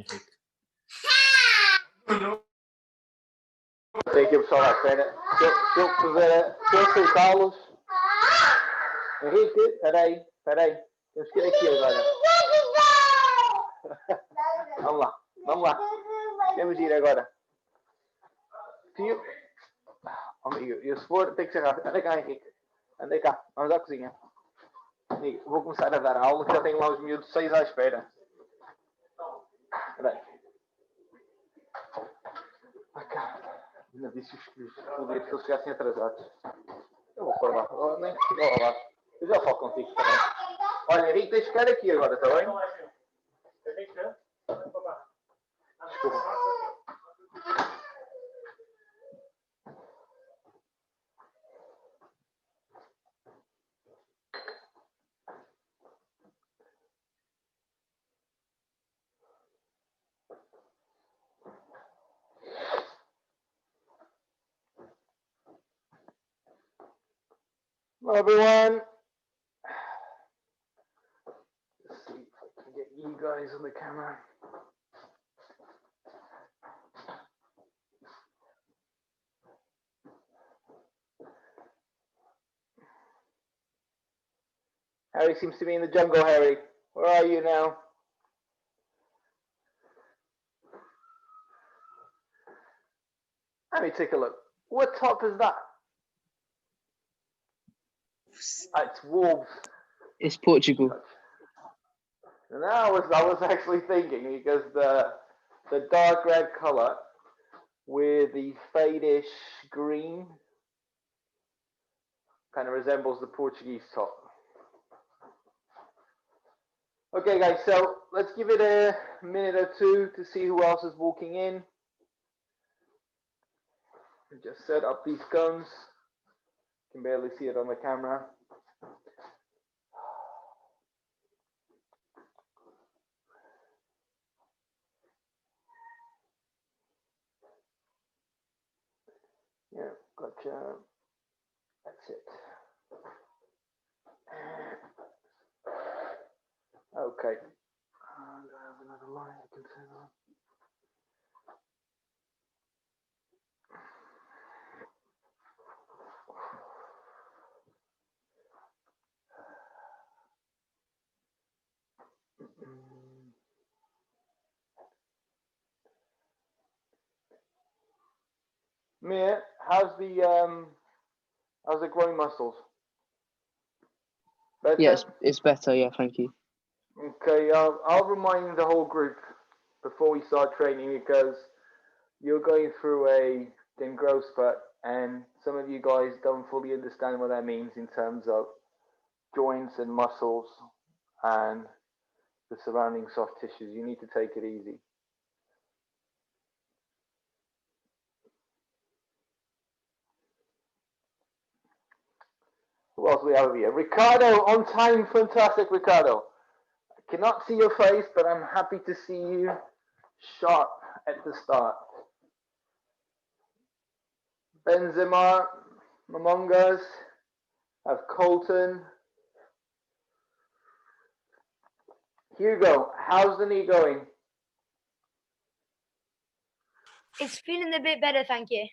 Henrique. Tem aqui o pessoal à espera. Se eu aceitá-los. Henrique, peraí. Temos que ir aqui agora. Vamos lá. Temos de ir agora. Tio. Amigo, e se for, tem que ser rápido. Anda cá, Henrique. Anda cá. Vamos à cozinha. Amigo, vou começar a dar aula, que já tenho lá os miúdos 6 à espera. Peraí. Ainda disse que se eles chegassem atrasados. Eu vou pôr lá. Nem vou lá. Eu já falo contigo também. Olha, Henrique, tens de ficar aqui agora, está bem? Desculpa. Hello, everyone. Let's see if I can get you guys on the camera. Harry seems to be in the jungle, Harry. Where are you now? Let me take a look. What top is that? It's wolves. It's Portugal. And I was actually thinking because the dark red color with the fadeish green kind of resembles the Portuguese top. Okay, guys, so let's give it a minute or two to see who else is walking in. Just set up these cones. You can barely see it on the camera. Yeah, gotcha. That's it. Okay. I have another line I can turn on. Mia, how's the groin muscles? Better? Yes, it's better. Yeah, thank you. Okay, I'll remind the whole group before we start training because you're going through a thin growth spurt and some of you guys don't fully understand what that means in terms of joints and muscles and the surrounding soft tissues. You need to take it easy. Who else do we have here? Ricardo, on time, fantastic, Ricardo. I cannot see your face, but I'm happy to see you sharp at the start. Benzema, among us, have Colton. Hugo, how's the knee going? It's feeling a bit better, thank you.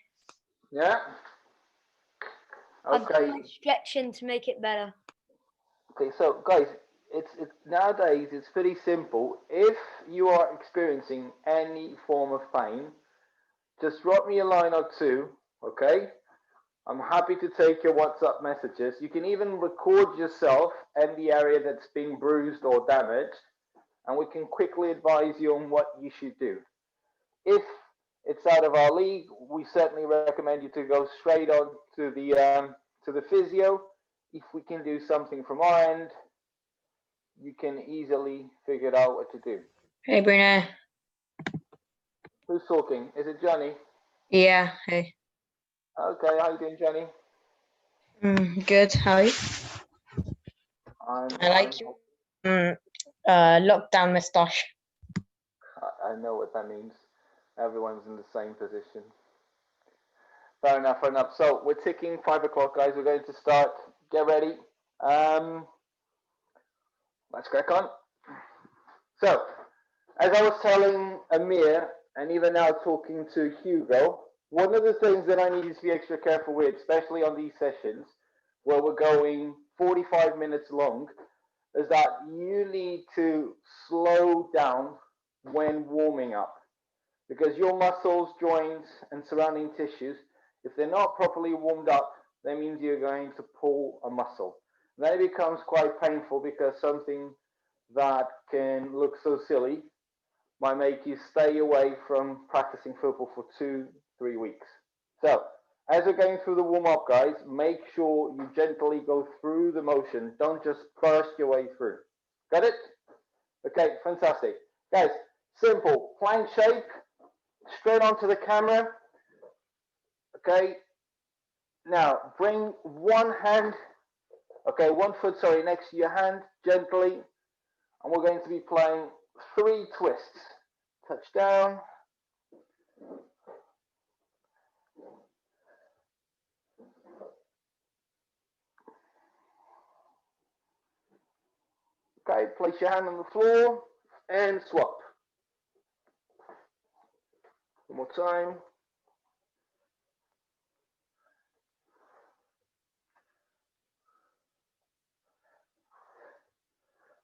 Yeah? Okay. I'm stretching to make it better. Okay, so guys, it's nowadays it's pretty simple. If you are experiencing any form of pain, just drop me a line or two, okay? I'm happy to take your WhatsApp messages. You can even record yourself and the area that's been bruised or damaged, and we can quickly advise you on what you should do. If it's out of our league, we certainly recommend you to go straight on to the physio. If we can do something from our end, you can easily figure out what to do. Hey, Bruno. Who's talking? Is it Johnny? Yeah, hey. Okay, how you doing, Johnny? Good, how are you? I like your lockdown moustache. I know what that means. Everyone's in the same position. Fair enough, fair enough. So we're ticking 5 o'clock, guys. We're going to start. Get ready. Let's crack on. So, as I was telling Amir, and even now talking to Hugo, one of the things that I need you to be extra careful with, especially on these sessions where we're going 45 minutes long, is that you need to slow down when warming up. Because your muscles, joints, and surrounding tissues, if they're not properly warmed up, that means you're going to pull a muscle. And then it becomes quite painful because something that can look so silly might make you stay away from practicing football for 2-3 weeks. So, as you're going through the warm-up, guys, make sure you gently go through the motion. Don't just burst your way through. Got it? Okay, fantastic. Guys, simple. Plank shape, straight onto the camera. Okay. Now, bring one hand, okay, 1 foot, sorry, next to your hand, gently. And we're going to be playing 3 twists. Touch down. Okay, place your hand on the floor and swap. One more time.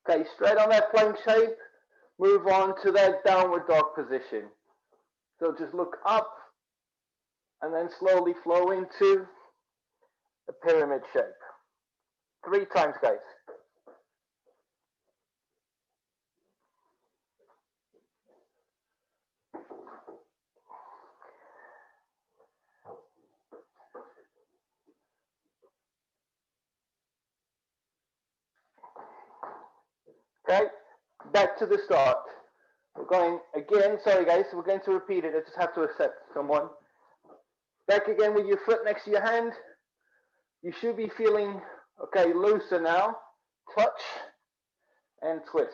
Okay, straight on that plank shape, move on to that downward dog position. So just look up and then slowly flow into the pyramid shape. 3 times, guys. Okay, back to the start. We're going again, sorry guys, we're going to repeat it. I just have to accept someone. Back again with your foot next to your hand. You should be feeling, okay, looser now. Touch and twist.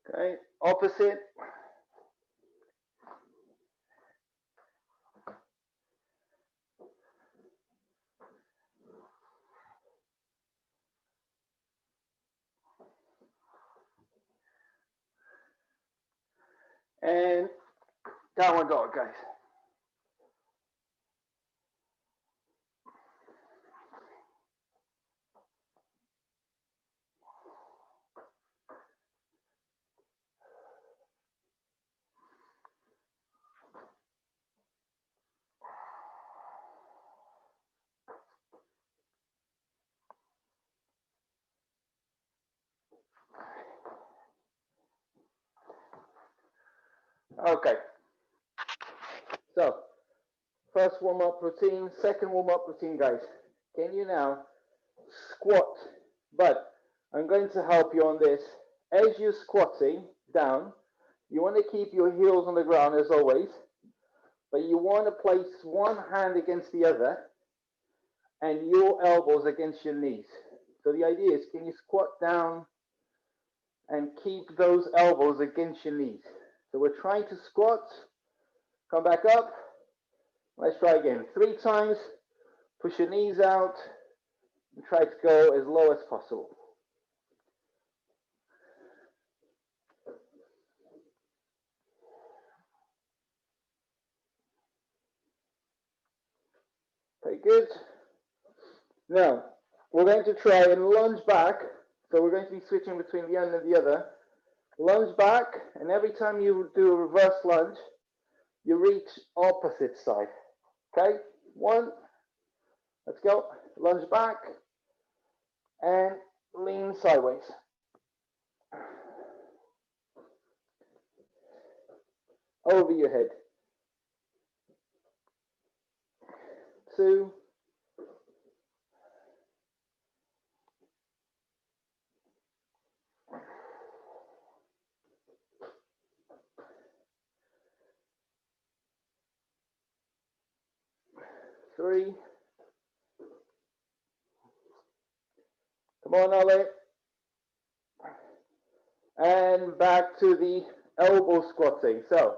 Okay, opposite. And downward dog, guys. Okay. So, first warm-up routine, second warm-up routine, guys. Can you now squat? But I'm going to help you on this. As you're squatting down, you want to keep your heels on the ground as always, but you want to place one hand against the other and your elbows against your knees. So the idea is, can you squat down and keep those elbows against your knees? So we're trying to squat, come back up. Let's try again. 3 times, push your knees out, and try to go as low as possible. Okay, good. Now, we're going to try and lunge back. So we're going to be switching between the end and the other. Lunge back, and every time you do a reverse lunge, you reach opposite side. Okay, 1, let's go. Lunge back, and lean sideways. Over your head. 2, 3. Come on, Ollie. And back to the elbow squatting. So,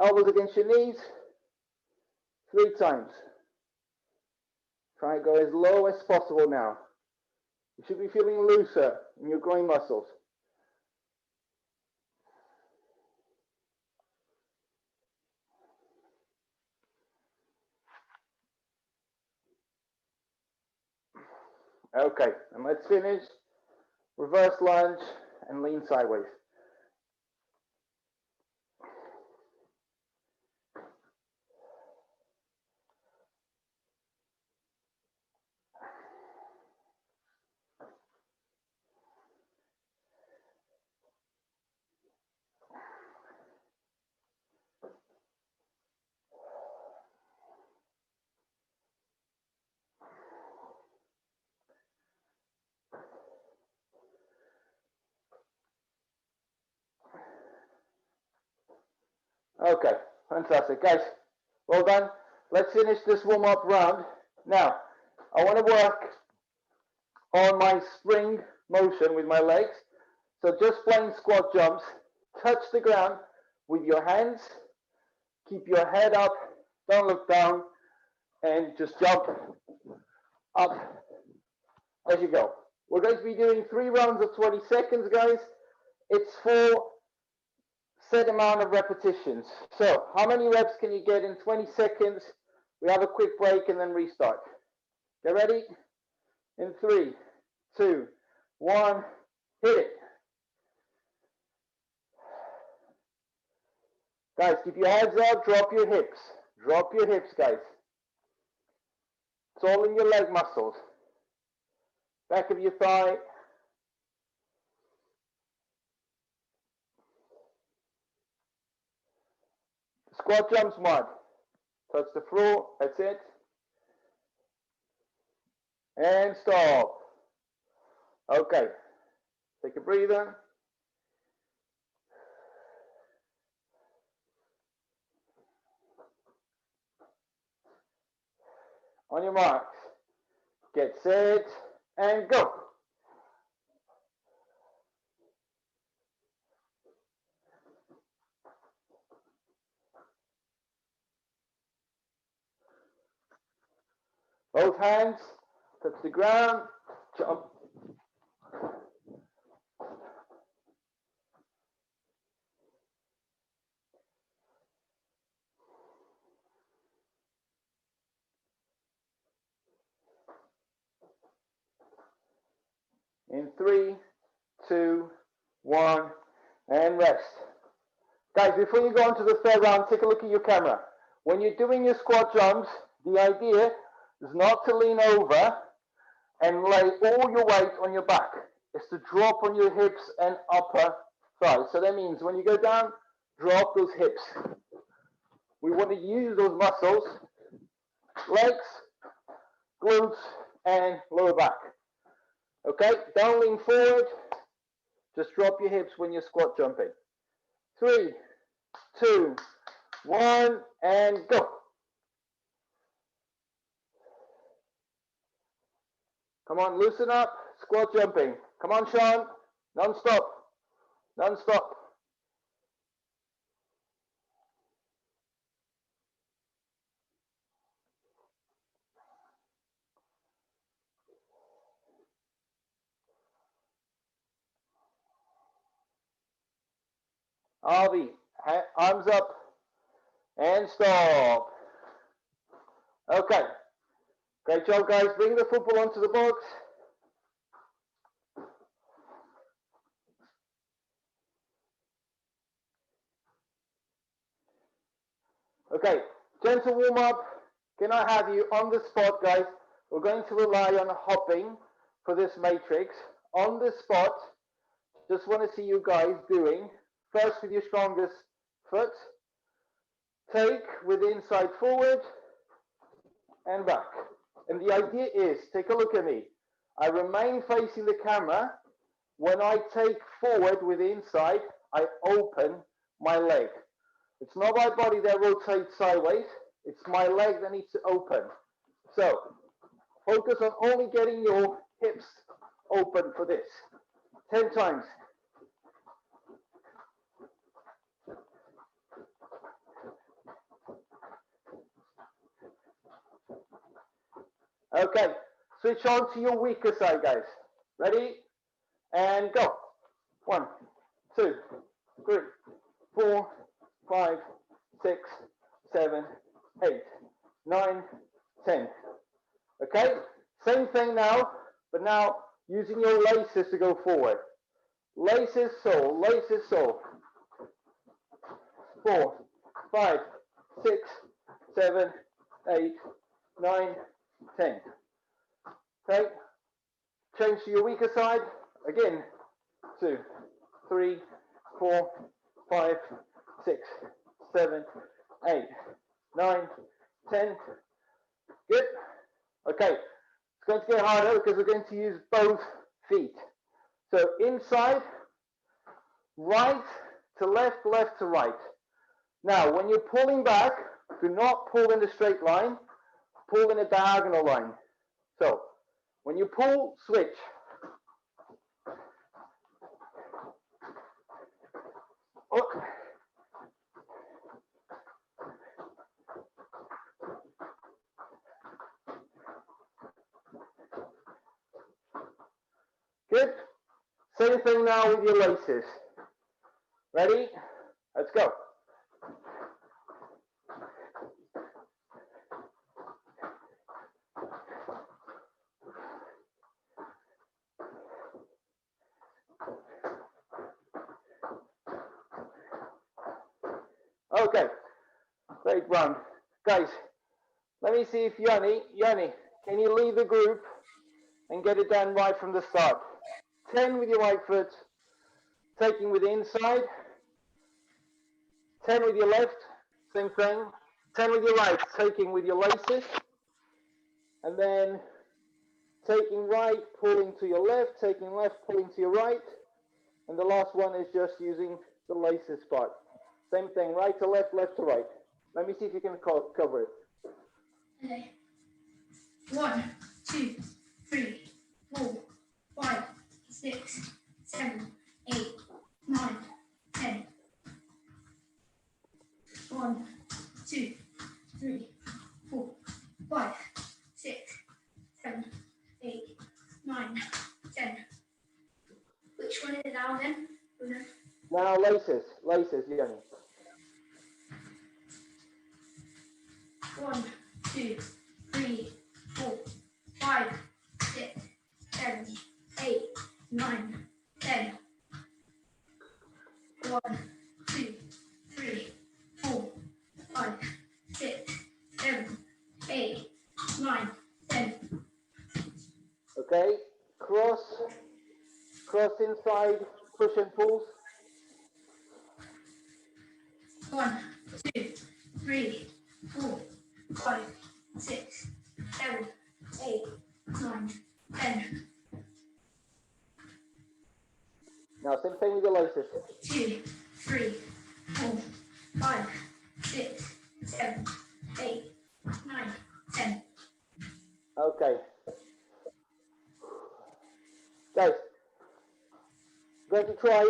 elbows against your knees. 3 times. Try and go as low as possible now. You should be feeling looser in your groin muscles. Okay, and let's finish. Reverse lunge and lean sideways. Okay, fantastic. Guys, well done. Let's finish this warm-up round. Now, I want to work on my spring motion with my legs. So just plain squat jumps. Touch the ground with your hands. Keep your head up. Don't look down. And just jump up as you go. We're going to be doing 3 rounds of 20 seconds, guys. It's 4 set amount of repetitions. So how many reps can you get in 20 seconds? We have a quick break and then restart. Get ready? In 3, 2, 1, hit it. Guys, keep your heads up, drop your hips. Drop your hips, guys. It's all in your leg muscles. Back of your thigh. Squat jumps, one. Touch the floor, that's it. And stop. Okay, take a breather. On your marks, get set, and go. Both hands, touch the ground, jump. In 3, 2, 1, and rest. Guys, before you go on to the third round, take a look at your camera. When you're doing your squat jumps, the idea is not to lean over and lay all your weight on your back. It's to drop on your hips and upper thighs. So that means when you go down, drop those hips. We want to use those muscles, legs, glutes, and lower back. Okay, don't lean forward. Just drop your hips when you're squat jumping. 3, 2, 1, and go. Come on, loosen up. Squat jumping. Come on, Sean. Non-stop. Non-stop. Avi, arms up and stop. Okay. Great job, guys. Bring the football onto the box. Okay, gentle warm up. Can I have you on the spot, guys? We're going to rely on hopping for this matrix. On the spot, just want to see you guys doing, first with your strongest foot, take with inside forward and back. And the idea is, take a look at me. I remain facing the camera. When I take forward with inside, I open my leg. It's not my body that rotates sideways. It's my leg that needs to open. So focus on only getting your hips open for this. 10 times. Okay, switch on to your weaker side, guys. Ready? And go. 1, 2, 3, 4, 5, 6, 7, 8, 9, 10. Okay, same thing now, but now using your laces to go forward. Laces, sole, laces, sole. 4, 5, 6, 7, 8, 9, 10. Okay, change to your weaker side. Again, 2, 3, 4, 5, 6, 7, 8, 9, 10. Good. Okay, it's going to get harder because we're going to use both feet. So inside, right to left, left to right. Now, when you're pulling back, do not pull in a straight line, pull in a diagonal line. So, when you pull, switch. Oh. Good. Same thing now with your laces. Ready? Let's go. Okay, great run. Guys, let me see if Yanni, can you lead the group and get it done right from the start? 10 with your right foot, taking with the inside. 10 with your left, same thing. 10 with your right, taking with your laces. And then taking right, pulling to your left, taking left, pulling to your right. And the last one is just using the laces part. Same thing, right to left, left to right. Let me see if you can cover it. Okay. 1, 2, 3, 4, 5, 6, 7, 8, 9, 10. 1, 2, 3, 4, 5, 6, 7, 8, 9, 10. Which one is it now then? Now laces, Yanni. 1, 2, 3, 4, 5, 6, 7, 8, 9, 10. 1, 2, 3, 4, 5, 6, 7, 8, 9, 10. Okay, cross inside, push and pulls. 1, 2, 3, 4, 5, 6, 7, 8, 9, 10. Now same thing with the laces. 2, 3, 4, 5, 6, 7, 8, 9, 10. Okay. Guys, I'm going to try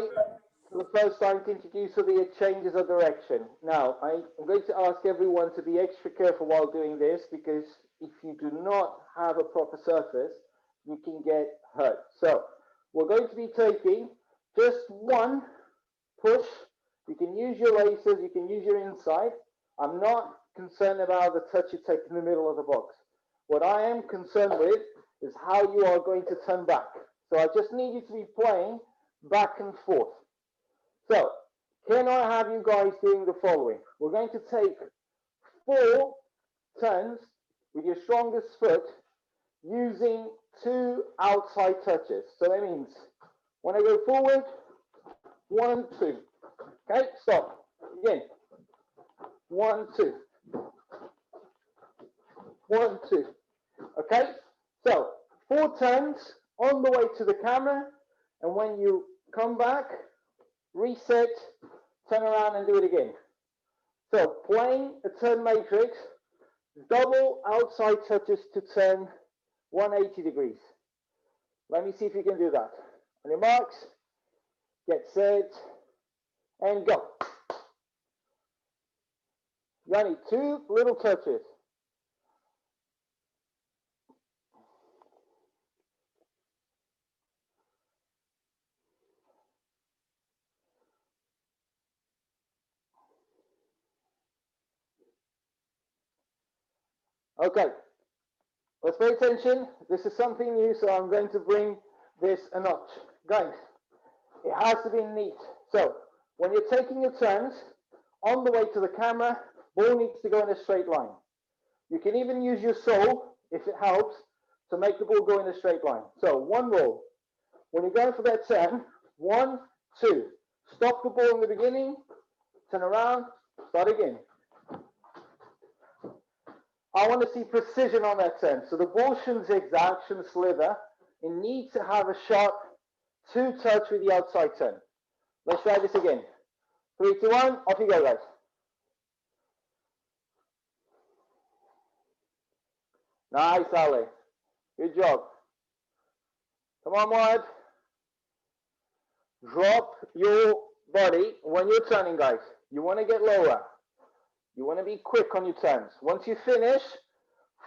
for the first time to introduce the changes of direction. Now, I'm going to ask everyone to be extra careful while doing this because if you do not have a proper surface, you can get hurt. So, we're going to be taking just one push. You can use your laces, you can use your inside. I'm not concerned about the touch you take in the middle of the box. What I am concerned with is how you are going to turn back. So I just need you to be playing back and forth. So, can I have you guys doing the following? We're going to take 4 turns with your strongest foot using 2 outside touches. So that means when I go forward, 1, 2. Okay, stop. Again. 1, 2. 1, 2. Okay, so 4 turns on the way to the camera, and when you come back, reset, turn around and do it again. So playing a turn matrix, double outside touches to turn 180 degrees. Let me see if you can do that. On your marks, get set, and go. Yanni, 2 little touches. Okay, let's pay attention. This is something new, so I'm going to bring this a notch. Guys, it has to be neat. So, when you're taking your turns, on the way to the camera, ball needs to go in a straight line. You can even use your sole, if it helps, to make the ball go in a straight line. So, one roll. When you're going for that turn, 1, 2. Stop the ball in the beginning, turn around, start again. I want to see precision on that turn. So the ball shouldn't zigzag, shouldn't slither. It needs to have a sharp 2 touch with the outside turn. Let's try this again. 3, 2, 1, off you go, guys. Nice, Ali. Good job. Come on, Wad. Drop your body when you're turning, guys. You want to get lower. You want to be quick on your turns. Once you finish,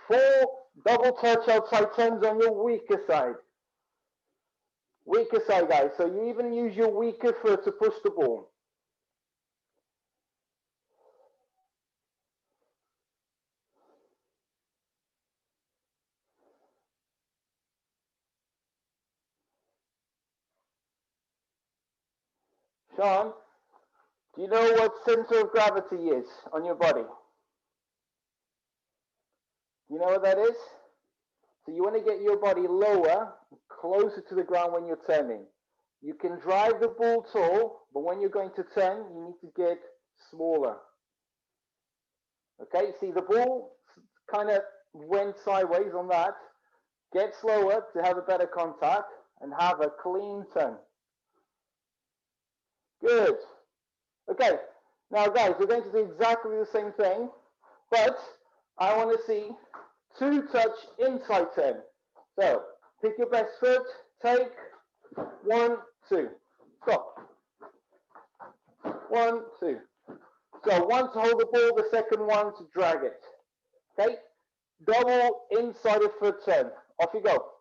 4 double touch outside turns on your weaker side. Weaker side, guys. So you even use your weaker foot to push the ball. Sean, do you know what center of gravity is on your body? Do you know what that is? So you want to get your body lower, closer to the ground when you're turning. You can drive the ball tall, but when you're going to turn, you need to get smaller. Okay, see the ball kind of went sideways on that. Get slower to have a better contact and have a clean turn. Good. Okay, now guys, we're going to do exactly the same thing, but I want to see 2 touch inside turn. So pick your best foot, take 1, 2, stop. 1, 2. So 1 to hold the ball, the second one to drag it. Okay, double inside of foot turn. Off you go.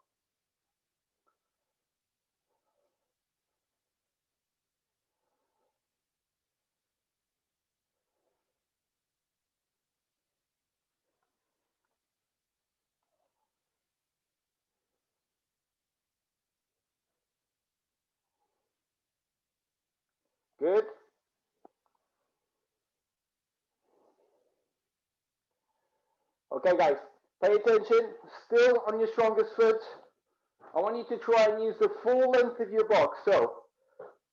Good. Okay, guys, pay attention. Still on your strongest foot. I want you to try and use the full length of your box. So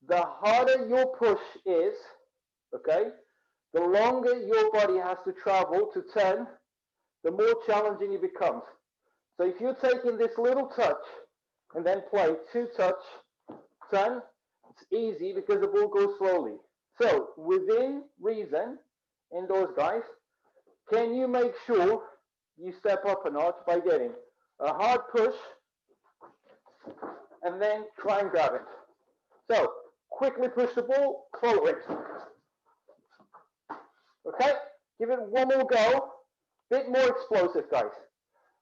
the harder your push is, okay, the longer your body has to travel to turn, the more challenging it becomes. So if you're taking this little touch and then play 2 touch, turn, it's easy because the ball goes slowly. So within reason, indoors guys, can you make sure you step up a notch by getting a hard push and then try and grab it. So quickly push the ball, follow it. Okay, give it one more go. Bit more explosive, guys.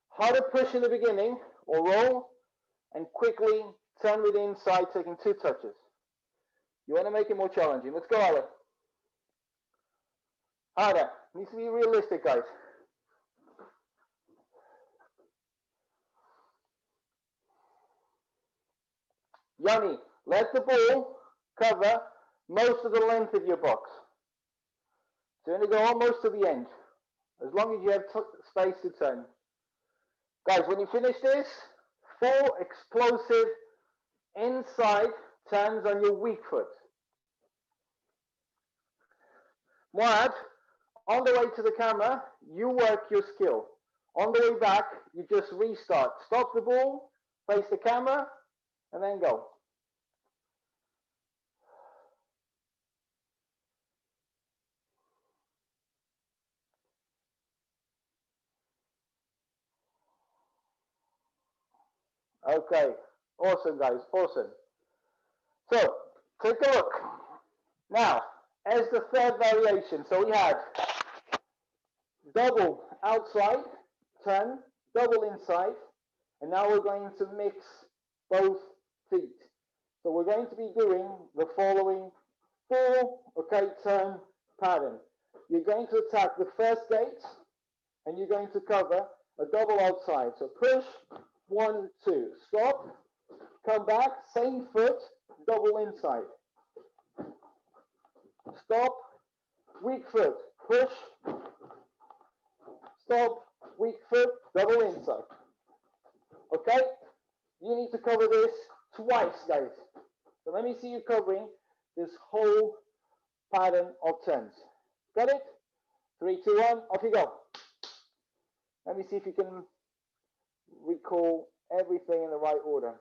Harder push in the beginning or roll and quickly turn with the inside, taking 2 touches. You want to make it more challenging. Let's go, Ale. Harder. Needs to be realistic, guys. Yanni, let the ball cover most of the length of your box. So you're going to go almost to the end, as long as you have space to turn. Guys, when you finish this, 4 explosive inside turns on your weak foot. Moad, on the way to the camera, you work your skill. On the way back, you just restart. Stop the ball, face the camera, and then go. Okay, awesome guys, awesome. So, take a look. Now, as the third variation, so we had double outside, turn, double inside, and now we're going to mix both feet. So we're going to be doing the following 4, okay, turn pattern. You're going to attack the first gate, and you're going to cover a double outside. So push, 1, 2, stop, come back, same foot, double inside. Stop, weak foot, push, stop, weak foot, double inside. Okay? You need to cover this twice, guys. So let me see you covering this whole pattern of turns. Got it? 3, 2, 1, off you go. Let me see if you can recall everything in the right order.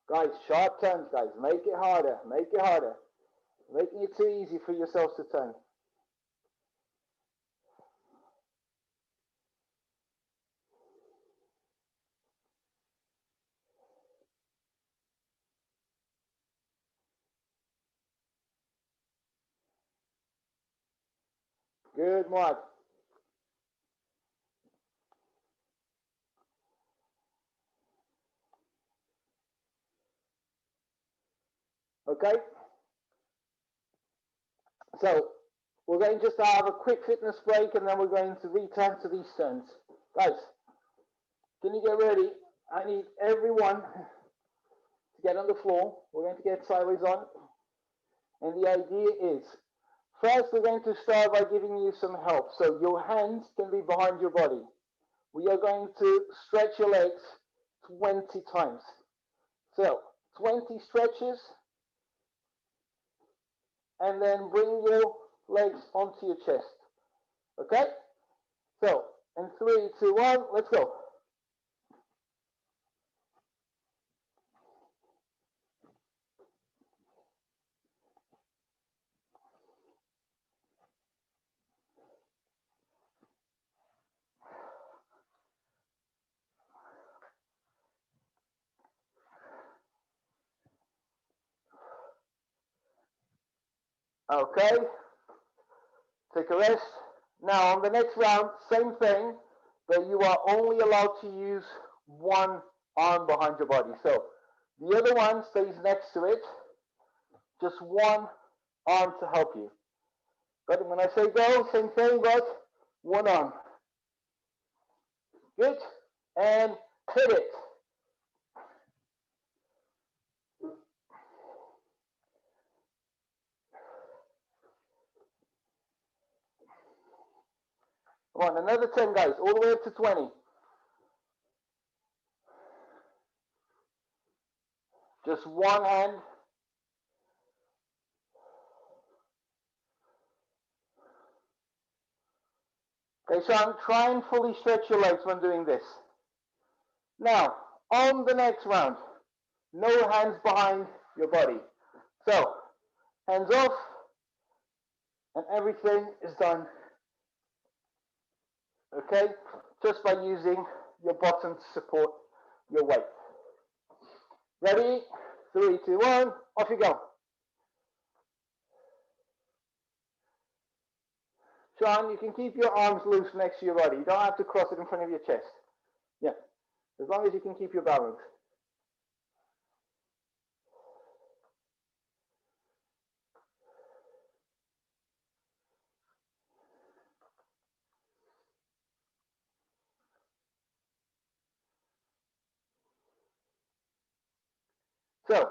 Guys, sharp turns, guys. Make it harder. Make it harder. Making it too easy for yourselves to turn. Good, Mark. Okay? So, we're going just to have a quick fitness break and then we're going to return to these turns. Guys, can you get ready? I need everyone to get on the floor. We're going to get sideways on. And the idea is, first we're going to start by giving you some help. So your hands can be behind your body. We are going to stretch your legs 20 times. So 20 stretches, and then bring your legs onto your chest. Okay? So, in 3, 2, 1, let's go. Okay, take a rest. Now on the next round, same thing, but you are only allowed to use one arm behind your body. So the other one stays next to it, just one arm to help you. But when I say go, same thing, but one arm. Good, and hit it. Come on, another 10 guys, all the way up to 20. Just one hand. Okay, Sean, try and fully stretch your legs when doing this. Now, on the next round, no hands behind your body. So, hands off, and everything is done, okay, just by using your bottom to support your weight. Ready? 3, 2, 1, off you go. Sean, you can keep your arms loose next to your body. You don't have to cross it in front of your chest. Yeah, as long as you can keep your balance. So,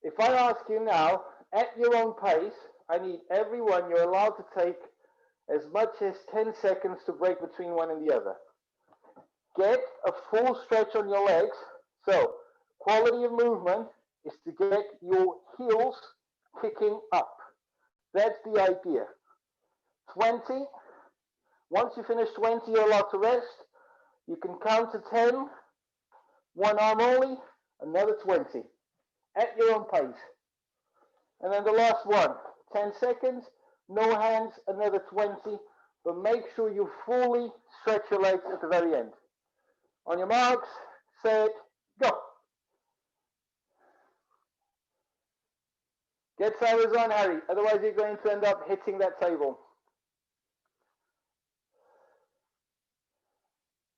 if I ask you now, at your own pace, I need everyone, you're allowed to take as much as 10 seconds to break between one and the other. Get a full stretch on your legs. So, quality of movement is to get your heels kicking up. That's the idea. 20. Once you finish 20, you're allowed to rest. You can count to 10, one arm only, another 20. At your own pace. And then the last one, 10 seconds, no hands, another 20, but make sure you fully stretch your legs at the very end. On your marks, set, go. Get sideways on, Harry, otherwise you're going to end up hitting that table.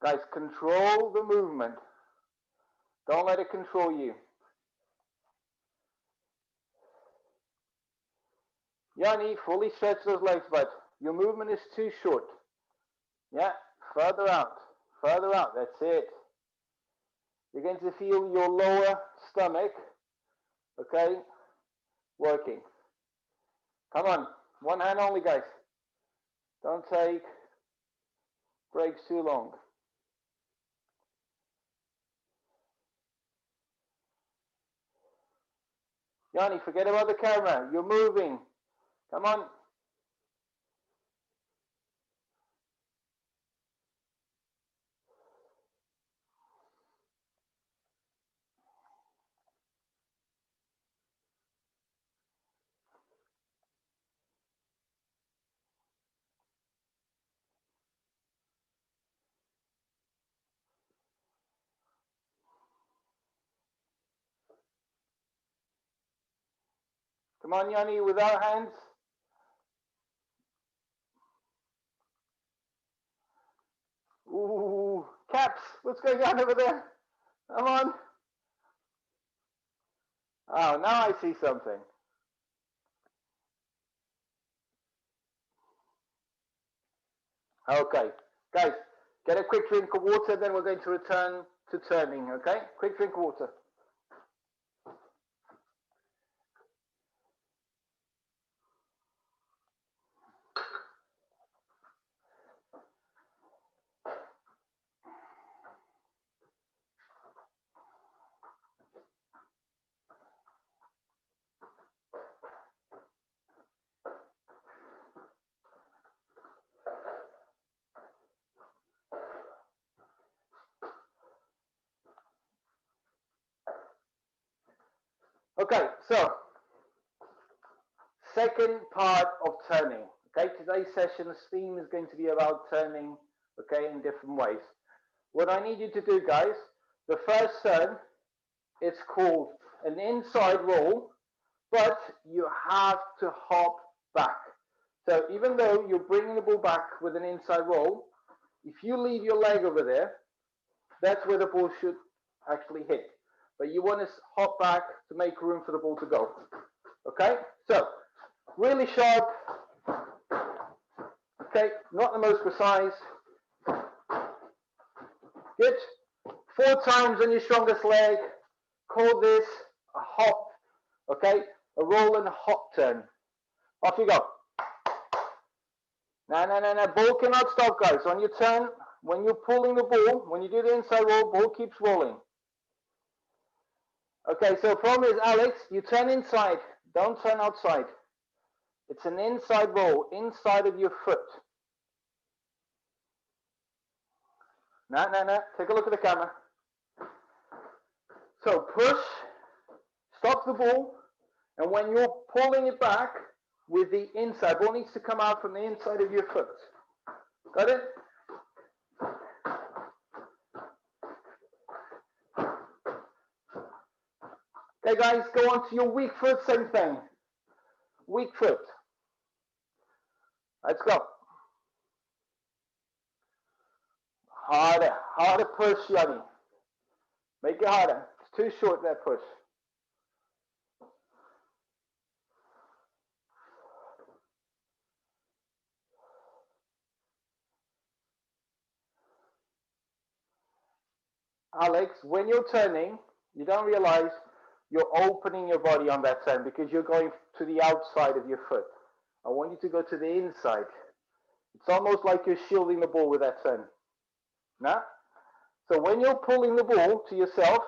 Guys, control the movement. Don't let it control you. Yanni, fully stretch those legs, but your movement is too short. Yeah, further out, that's it. You're going to feel your lower stomach, okay, working. Come on, one hand only, guys. Don't take breaks too long. Yanni, forget about the camera. You're moving. Come on. Come on, Yanni, without hands. Ooh, Caps, what's going on over there? Come on. Oh, now I see something. Okay, guys, get a quick drink of water, then we're going to return to turning, okay? Quick drink of water. Okay, so second part of turning. Okay, today's session's theme is going to be about turning, okay, in different ways. What I need you to do, guys, the first turn, it's called an inside roll, but you have to hop back. So even though you're bringing the ball back with an inside roll, if you leave your leg over there, that's where the ball should actually hit. But you want to hop back to make room for the ball to go. Okay, so really sharp. Okay, not the most precise. Good. 4 times on your strongest leg. Call this a hop. Okay, a roll and a hop turn. Off you go. No. Ball cannot stop, guys. On your turn, when you're pulling the ball, when you do the inside roll, ball keeps rolling. Okay, so problem is, Alex, you turn inside. Don't turn outside. It's an inside roll, inside of your foot. No. Take a look at the camera. So push, stop the ball, and when you're pulling it back with the inside, ball needs to come out from the inside of your foot. Got it? Okay, guys, go on to your weak foot, same thing. Weak foot. Let's go. Harder push, Yanni. Make it harder. It's too short, that push. Alex, when you're turning, you don't realize you're opening your body on that turn because you're going to the outside of your foot. I want you to go to the inside. It's almost like you're shielding the ball with that turn. Nah? So when you're pulling the ball to yourself,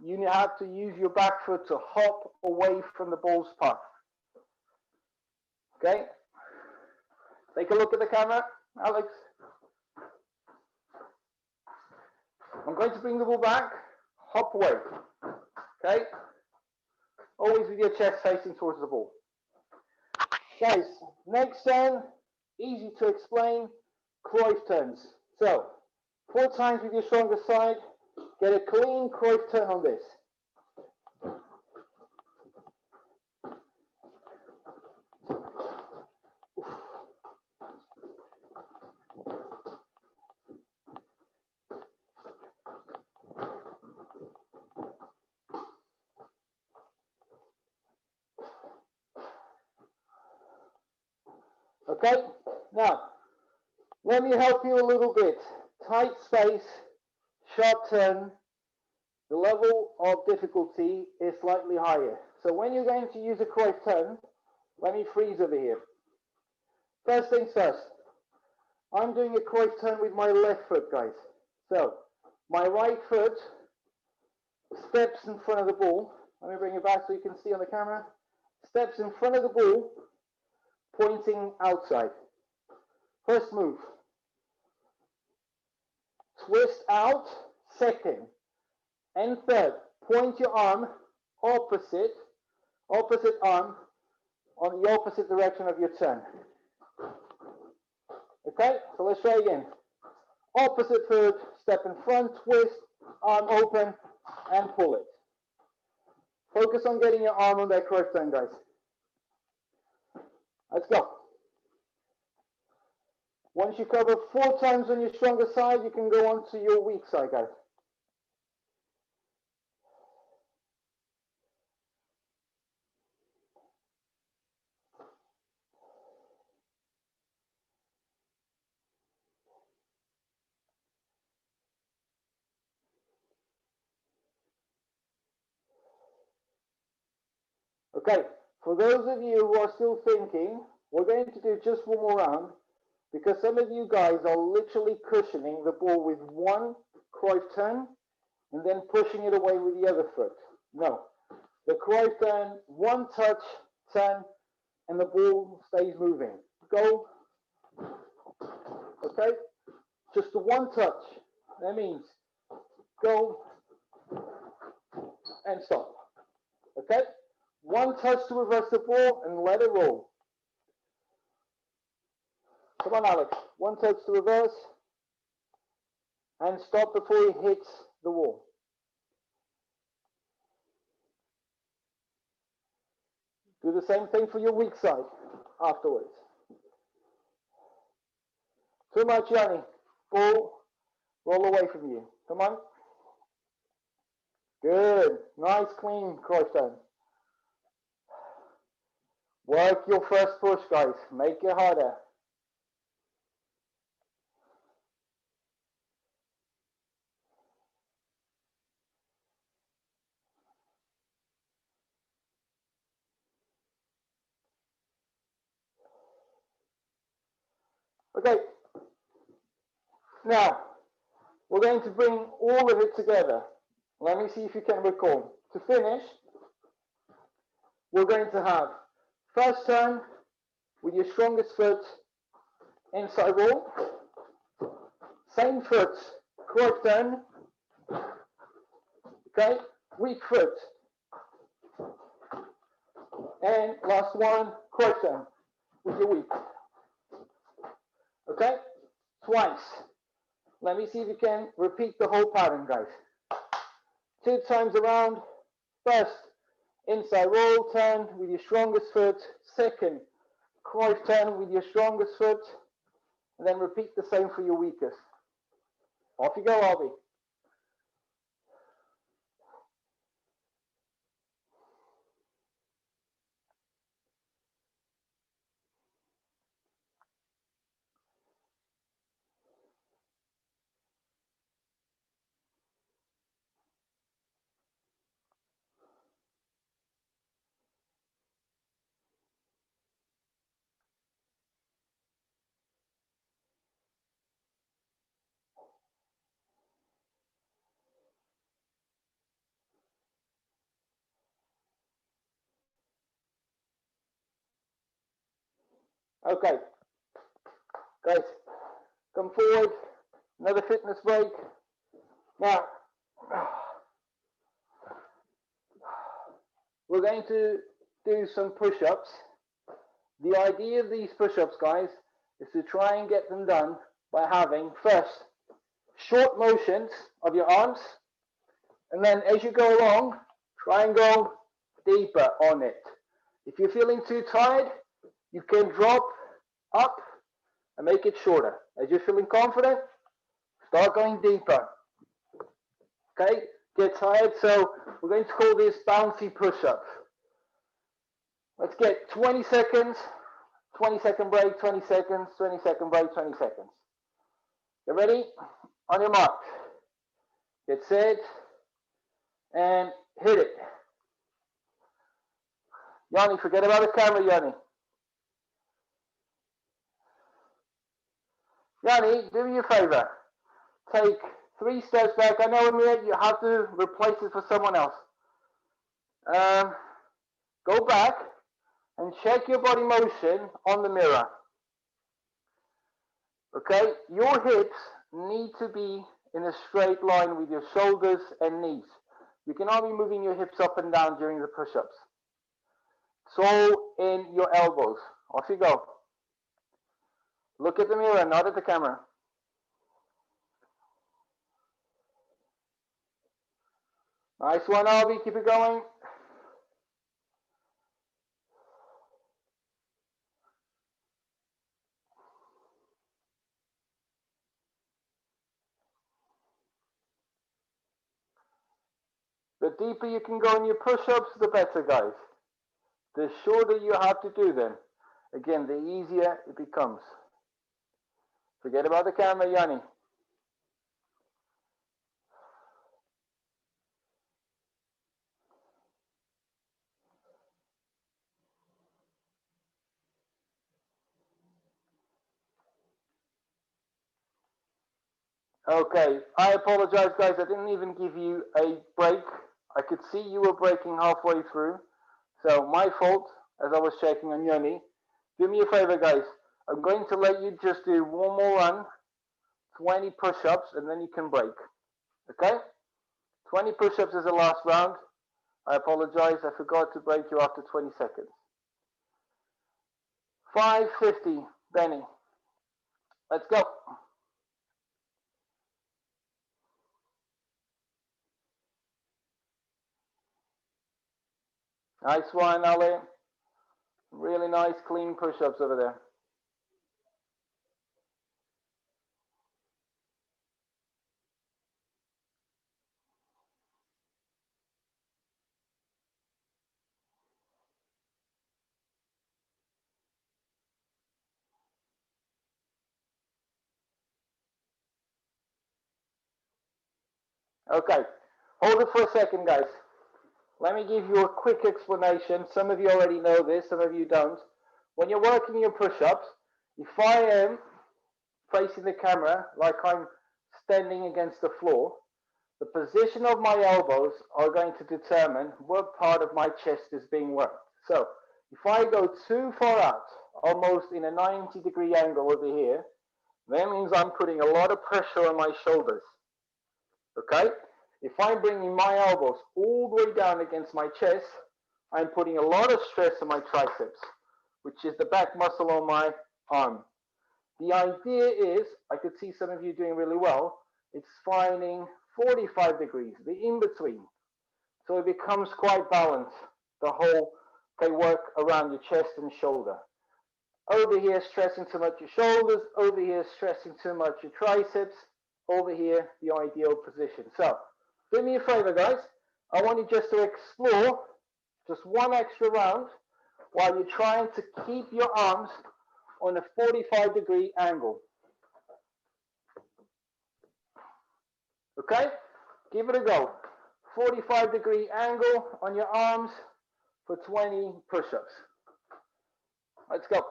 you have to use your back foot to hop away from the ball's path. Okay? Take a look at the camera, Alex. I'm going to bring the ball back, hop away. Okay? Always with your chest facing towards the ball. Guys, next turn, easy to explain, Cruyff turns. So, 4 times with your stronger side, get a clean Cruyff turn on this. Okay, now let me help you a little bit. Tight space, sharp turn, the level of difficulty is slightly higher. So when you're going to use a correct turn, let me freeze over here. First things first, I'm doing a correct turn with my left foot, guys. So my right foot steps in front of the ball. Let me bring it back so you can see on the camera. Steps in front of the ball, pointing outside. First move. Twist out, second. And third, point your arm opposite arm on the opposite direction of your turn. Okay, so let's try again. Opposite foot, step in front, twist, arm open, and pull it. Focus on getting your arm on that correct turn, guys. Let's go. Once you cover 4 times on your stronger side, you can go on to your weak side, guys. Okay, for those of you who are still thinking, we're going to do just one more round because some of you guys are literally cushioning the ball with one correct turn and then pushing it away with the other foot. No, the correct turn, one touch, turn, and the ball stays moving. Go. Okay, just the one touch. That means go and stop. Okay, one touch to reverse the ball and let it roll. Come on, Alex. One touch to reverse and stop before he hits the wall. Do the same thing for your weak side afterwards. Too much, Yanni. Ball, roll away from you. Come on. Good. Nice, clean cross turn. Work your first push, guys. Make it harder. Okay. Now, we're going to bring all of it together. Let me see if you can recall. To finish, we're going to have first turn with your strongest foot inside roll. Same foot, correct turn. Okay, weak foot. And last one, correct turn with your weak. Okay, twice. Let me see if you can repeat the whole pattern, guys. 2 times around. First, inside roll turn with your strongest foot. Second, correct turn with your strongest foot. And then repeat the same for your weakest. Off you go, Albie. Okay, guys, come forward. Another fitness break. Now, we're going to do some push-ups. The idea of these push-ups, guys, is to try and get them done by having first short motions of your arms, and then as you go along, try and go deeper on it. If you're feeling too tired, you can drop up and make it shorter. As you're feeling confident, start going deeper. Okay, get tired, so we're going to call this bouncy push-up. Let's get 20 seconds, 20-second break, 20 seconds, 20-second break, 20 seconds. You ready? On your mark. Get set and hit it. Yanni, forget about the camera, Yanni. Yanni, do me a favor. Take 3 steps back. I know, Amir, you have to replace it for someone else. Go back and check your body motion on the mirror. Okay? Your hips need to be in a straight line with your shoulders and knees. You cannot be moving your hips up and down during the push-ups. It's all in your elbows. Off you go. Look at the mirror, not at the camera. Nice one, Albie. Keep it going. The deeper you can go in your push-ups, the better, guys. The shorter you have to do them, again, the easier it becomes. Forget about the camera, Yanni. Okay, I apologize, guys. I didn't even give you a break. I could see you were breaking halfway through. So my fault, as I was checking on Yanni. Do me a favor, guys. I'm going to let you just do one more run, 20 push-ups, and then you can break. Okay? 20 push-ups is the last round. I apologize. I forgot to break you after 20 seconds. 550, Benny. Let's go. Nice one, Ali. Really nice, clean push-ups over there. Okay, hold it for a second, guys. Let me give you a quick explanation. Some of you already know this, some of you don't. When you're working your push-ups, if I am facing the camera like I'm standing against the floor, the position of my elbows are going to determine what part of my chest is being worked. So if I go too far out, almost in a 90-degree angle over here, that means I'm putting a lot of pressure on my shoulders. Okay? If I'm bringing my elbows all the way down against my chest, I'm putting a lot of stress on my triceps, which is the back muscle on my arm. The idea is, I could see some of you doing really well, it's finding 45 degrees, the in-between. So it becomes quite balanced, the whole work around your chest and shoulder. Over here, stressing too much your shoulders. Over here, stressing too much your triceps. Over here, the ideal position. So, do me a favor, guys. I want you just to explore just one extra round while you're trying to keep your arms on a 45-degree angle. Okay? Give it a go. 45-degree angle on your arms for 20 push-ups. Let's go.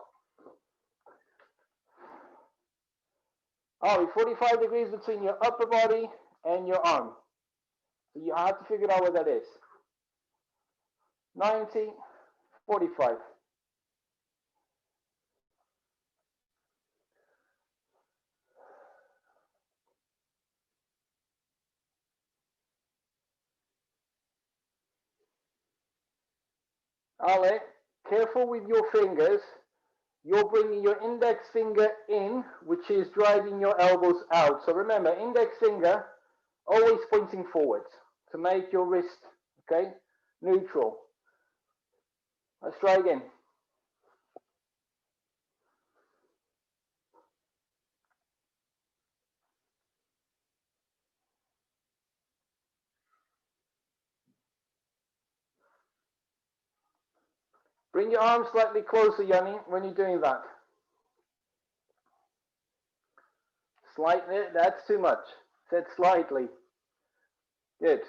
Oh, 45 degrees between your upper body and your arm. So you have to figure out what that is. 90, 45. Ale, careful with your fingers. You're bringing your index finger in, which is driving your elbows out. So remember, index finger always pointing forwards to make your wrist, okay, neutral. Let's try again. Bring your arms slightly closer, Yanni, when you're doing that. Slightly, that's too much. Said slightly. Good.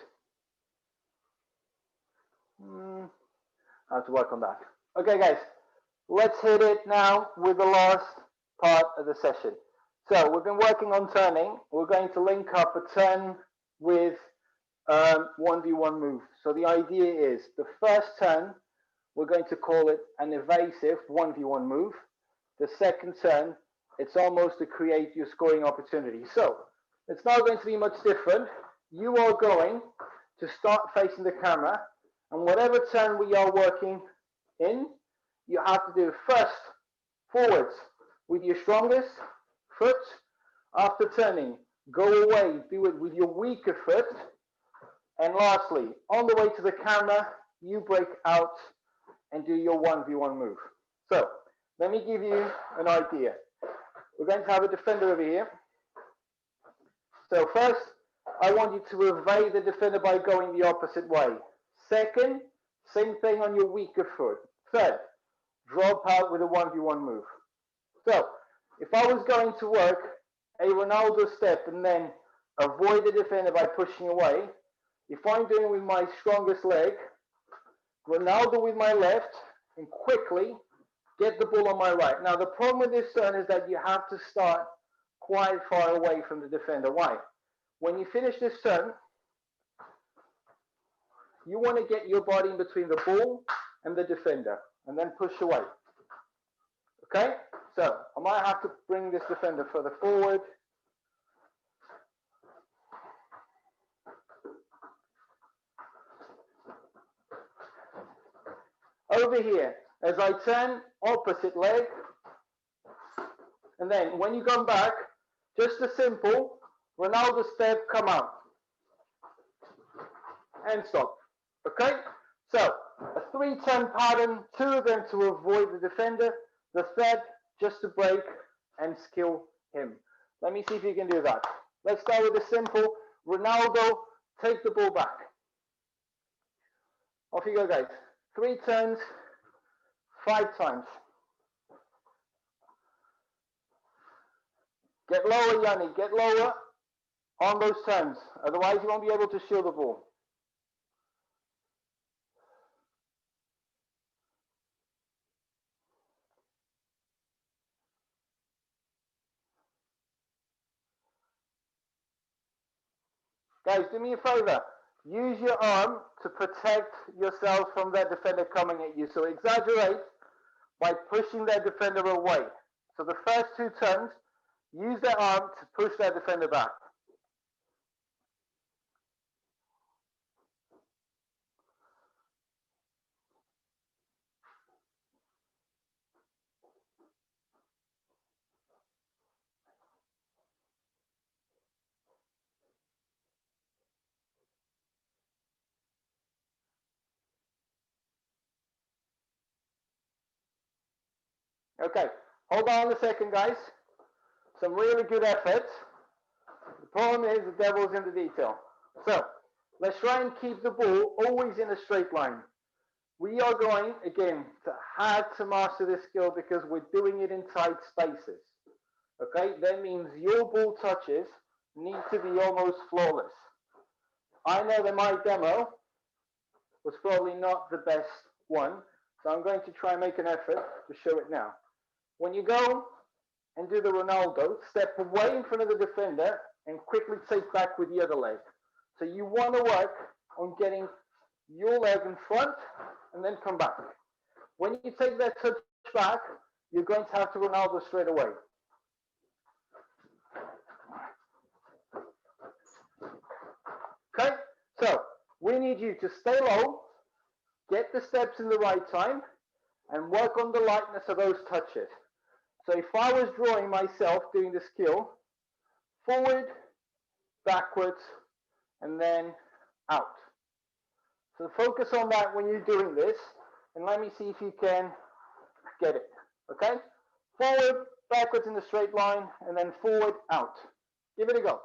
I have to work on that. Okay, guys, let's hit it now with the last part of the session. So we've been working on turning. We're going to link up a turn with 1v1 move. So the idea is the first turn, we're going to call it an evasive 1v1 move. The second turn, it's almost to create your scoring opportunity. So it's not going to be much different. You are going to start facing the camera, and whatever turn we are working in, you have to do first forwards with your strongest foot. After turning, go away, do it with your weaker foot. And lastly, on the way to the camera, you break out and do your 1v1 move. So let me give you an idea. We're going to have a defender over here. So first, I want you to evade the defender by going the opposite way. Second, same thing on your weaker foot. Third, drop out with a 1v1 move. So if I was going to work a Ronaldo step and then avoid the defender by pushing away, if I'm doing with my strongest leg, Ronaldo with my left, and quickly get the ball on my right. Now the problem with this turn is that you have to start quite far away from the defender. Why? When you finish this turn, you want to get your body in between the ball and the defender, and then push away. Okay? So I might have to bring this defender further forward. Over here, as I turn, opposite leg, and then when you come back, just a simple Ronaldo step, come out, and stop. Okay? So, a 3-turn pattern, 2 of them to avoid the defender, the third just to break and skill him. Let me see if you can do that. Let's start with a simple Ronaldo, take the ball back. Off you go, guys. 3 turns, 5 times. Get lower, Yanni, get lower on those turns. Otherwise, you won't be able to shield the ball. Guys, do me a favor. Use your arm to protect yourself from that defender coming at you. So exaggerate by pushing that defender away. So the first 2 turns, use that arm to push that defender back. Okay, hold on a second, guys. Some really good efforts. The problem is the devil's in the detail. So, let's try and keep the ball always in a straight line. We are going, again, to have to master this skill because we're doing it in tight spaces. Okay, that means your ball touches need to be almost flawless. I know that my demo was probably not the best one, so I'm going to try and make an effort to show it now. When you go and do the Ronaldo, step away in front of the defender and quickly take back with the other leg. So you want to work on getting your leg in front and then come back. When you take that touch back, you're going to have to Ronaldo straight away. Okay, so we need you to stay low, get the steps in the right time, and work on the lightness of those touches. So if I was drawing myself doing the skill, forward, backwards, and then out. So focus on that when you're doing this, and let me see if you can get it. Okay? Forward, backwards in the straight line, and then forward, out. Give it a go.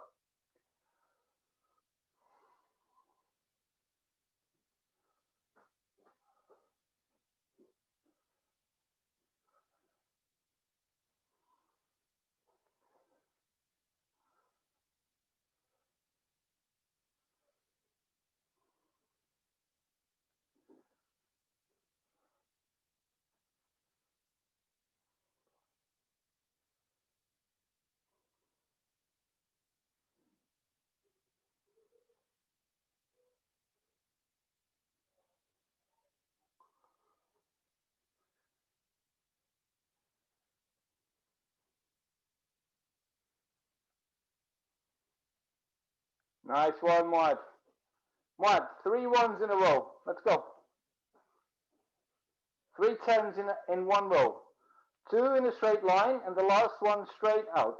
Nice one, Muad. Muad, 3 ones in a row. Let's go. 3 tens in one row. 2 in a straight line, and the last one straight out.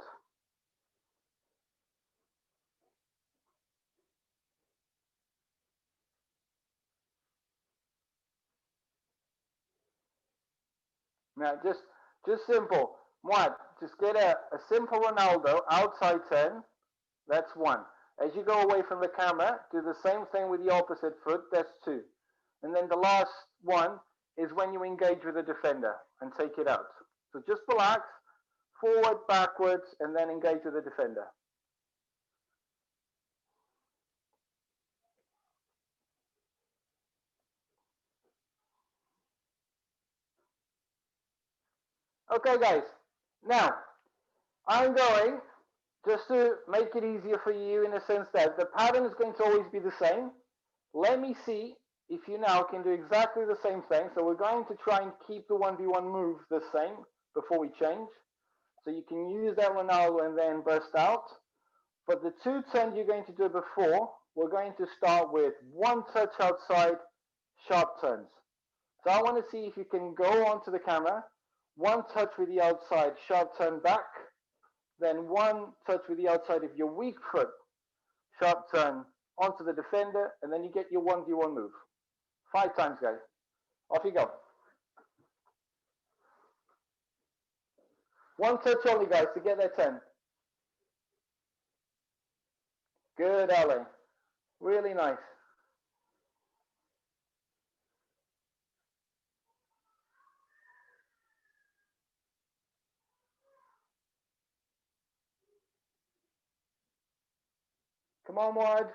Now, just simple. Muad, just get a simple Ronaldo outside 10. That's 1. As you go away from the camera, do the same thing with the opposite foot. That's 2. And then the last one is when you engage with the defender and take it out. So just relax, forward, backwards, and then engage with the defender. Okay, guys. Now, I'm going, just to make it easier for you in a sense that the pattern is going to always be the same. Let me see if you now can do exactly the same thing. So we're going to try and keep the 1v1 move the same before we change. So you can use that Ronaldo and then burst out. But the 2 turns you're going to do before, we're going to start with 1 touch outside, sharp turns. So I want to see if you can go onto the camera, 1 touch with the outside, sharp turn back, then 1 touch with the outside of your weak foot, sharp turn onto the defender, and then you get your 1v1 move. 5 times, guys. Off you go. 1 touch only, guys, to get that 10. Good, Ale. Really nice. Come on, Ward.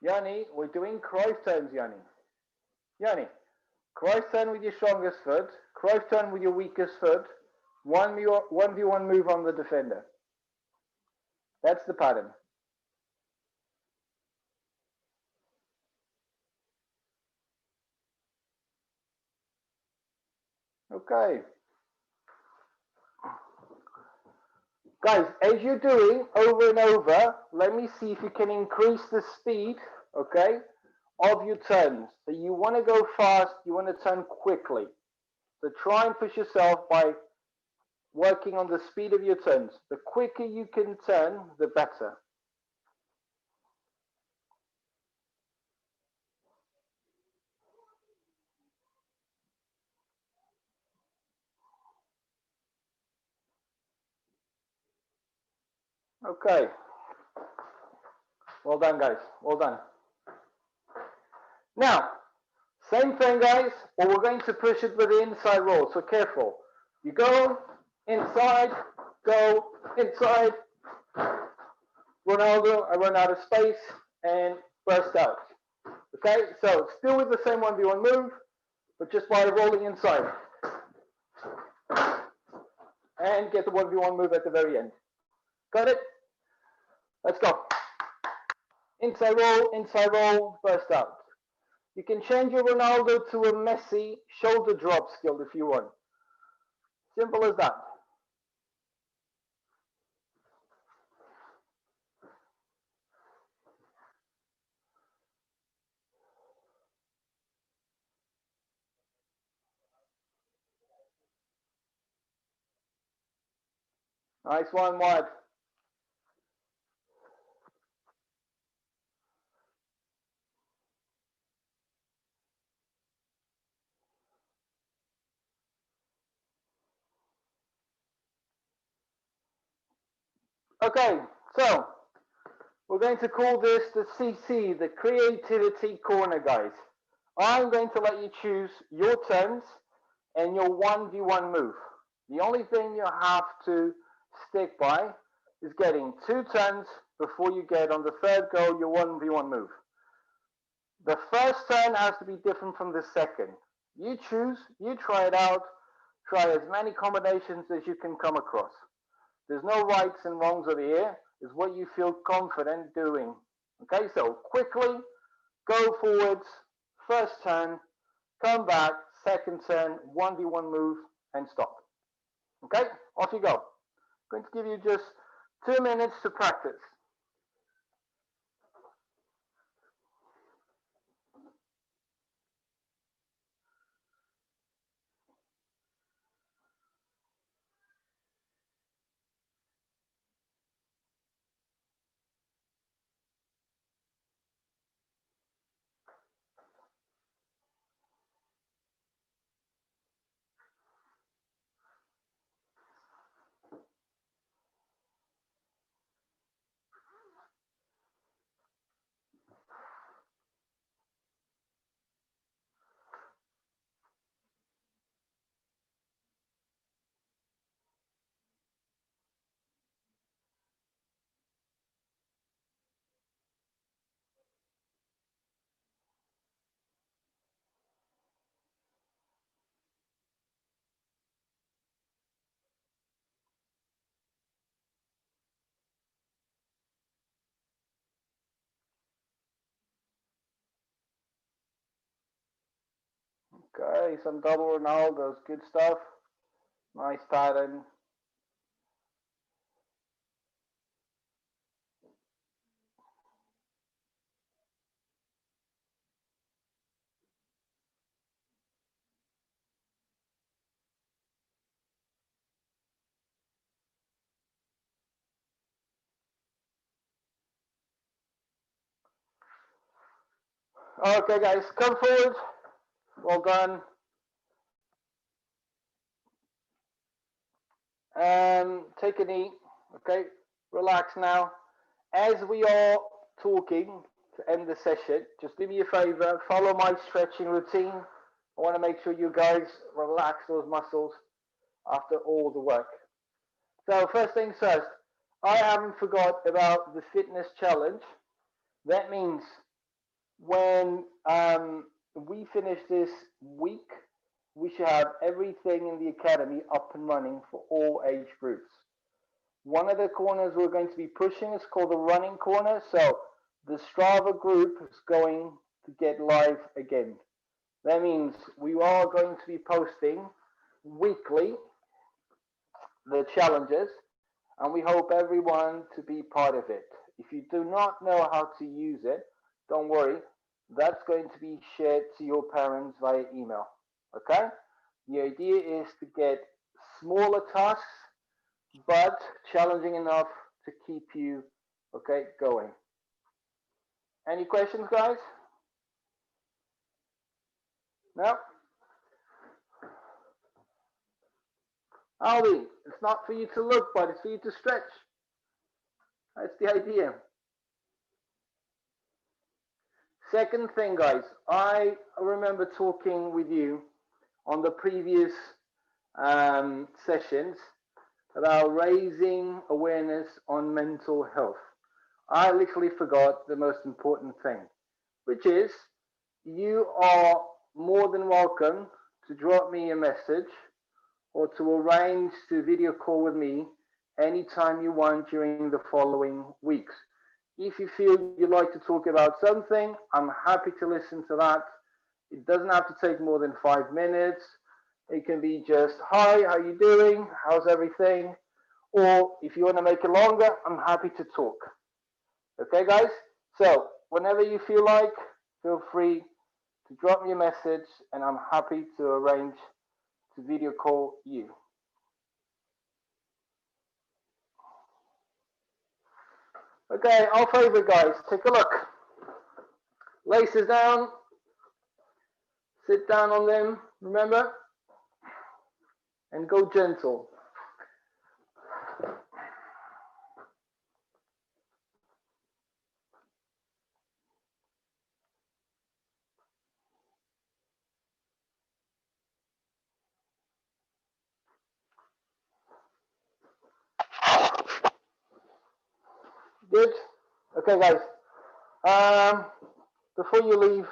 Yanni, we're doing Cruyff turns, Yanni. Yanni, Cruyff turn with your strongest foot, Cruyff turn with your weakest foot, 1v1 move on the defender. That's the pattern. Okay. Guys, as you're doing over and over, let me see if you can increase the speed, okay, of your turns. So you want to go fast, you want to turn quickly. So try and push yourself by working on the speed of your turns. The quicker you can turn, the better. Okay. Well done, guys. Well done. Now, same thing, guys, but we're going to push it with the inside roll, so careful. You go inside, Ronaldo, I run out of space, and burst out. Okay, so still with the same 1v1 move, but just by rolling inside. And get the 1v1 move at the very end. Got it? Let's go. Inside roll, burst out. You can change your Ronaldo to a Messi shoulder drop skill if you want. Simple as that. Nice one, Wyatt. Okay, so we're going to call this the CC, the Creativity Corner, guys. I'm going to let you choose your turns and your 1v1 move. The only thing you have to stick by is getting 2 turns before you get on the third go your 1v1 move. The first turn has to be different from the second. You choose, you try it out, try as many combinations as you can come across. There's no rights and wrongs over here. It's what you feel confident doing. Okay, so quickly, go forwards, first turn, come back, second turn, 1v1 move, and stop. Okay, off you go. I'm going to give you just 2 minutes to practice. Okay, some double Ronaldo's, good stuff. Nice pattern. Okay, guys, come forward. Well done. Take a knee. Okay, relax now. As we are talking to end the session, just do me a favor, follow my stretching routine. I want to make sure you guys relax those muscles after all the work. So first things first, I haven't forgot about the fitness challenge. That means when we finish this week, we should have everything in the academy up and running for all age groups. One of the corners we're going to be pushing is called the running corner. So the Strava group is going to get live again. That means we are going to be posting weekly the challenges, and we hope everyone to be part of it. If you do not know how to use it, don't worry. That's going to be shared to your parents via email. Okay? The idea is to get smaller tasks, but challenging enough to keep you, okay, going. Any questions, guys? No? Aldi, it's not for you to look, but it's for you to stretch. That's the idea. Second thing, guys, I remember talking with you on the previous sessions about raising awareness on mental health. I literally forgot the most important thing, which is you are more than welcome to drop me a message or to arrange to video call with me anytime you want during the following weeks. If you feel you'd like to talk about something, I'm happy to listen to that. It doesn't have to take more than 5 minutes. It can be just, hi, how you doing? How's everything? Or if you want to make it longer, I'm happy to talk. Okay, guys? So whenever you feel like, feel free to drop me a message and I'm happy to arrange to video call you. Okay, our favorite, guys, take a look. Laces down, sit down on them, remember, and go gentle. Good? Okay, guys. Before you leave,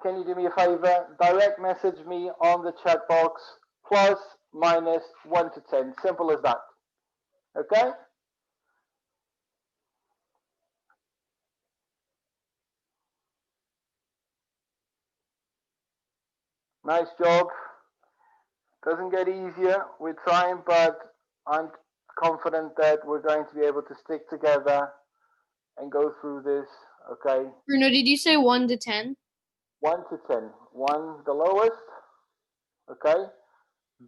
can you do me a favor? Direct message me on the chat box, plus, minus, 1 to 10. Simple as that. Okay? Nice job. Doesn't get easier with time, but I'm confident that we're going to be able to stick together and go through this. Okay. Bruno, did you say 1 to 10? 1 to 10. 1 the lowest. Okay.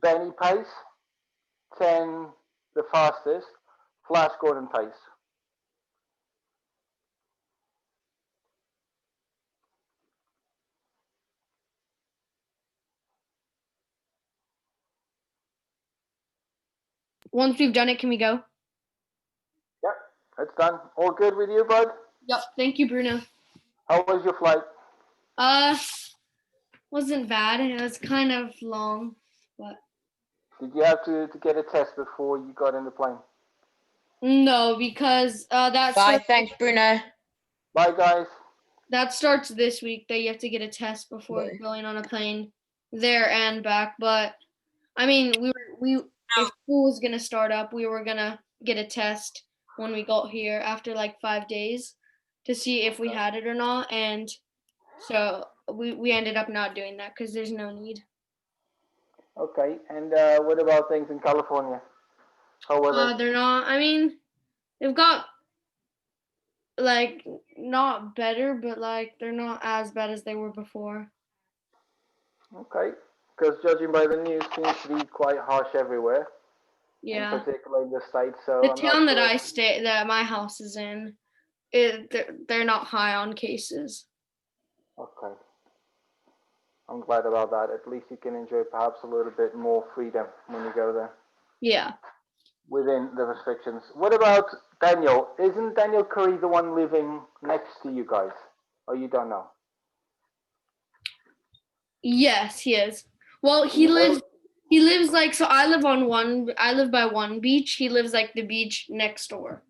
Benny pace. 10 the fastest. Flash Gordon pace. Once we've done it, can we go? Yep, it's done. All good with you, bud? Yep. Thank you, Bruno. How was your flight? Wasn't bad. It was kind of long, but Did you have to get a test before you got in the plane? no, because Bye. Thanks, Bruno. Bye, guys. that starts this week that you have to get a test before Bye. going on a plane there and back. But I mean, if school was gonna start up, we were gonna get a test when we got here after like 5 days to see if we had it or not, and so we ended up not doing that because there's no need. Okay, and what about things in California? How were they? They're not. I mean, they've got like not better, but like they're not as bad as they were before. Okay, because judging by the news, seems to be quite harsh everywhere. Yeah. In particular in the States, so The I'm town not that sure. that my house is in, they're not high on cases. Okay. I'm glad about that. At least you can enjoy perhaps a little bit more freedom when you go there Yeah. within the restrictions. What about Daniel? Isn't Daniel Curry the one living next to you guys? Or you don't know? Yes, he is. Well, Do you know? he lives like, so I live by one beach. He lives like the beach next door.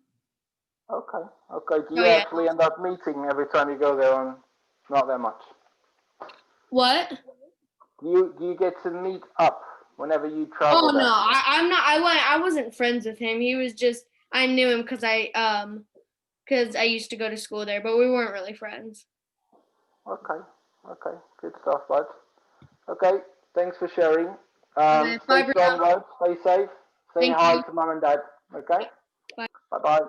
Okay, okay. Do Oh you yeah. actually end up meeting every time you go there, or not that much? What? Do you get to meet up whenever you travel Oh no, there? I'm not. I wasn't friends with him. He was just, I knew him because I used to go to school there, but we weren't really friends. Okay, okay. Good stuff, bud. Okay, thanks for sharing. Okay, bye, Stay strong, Bruno. guys. Stay safe. Say Thank hi you. to mom and dad. Okay? Bye. Bye-bye.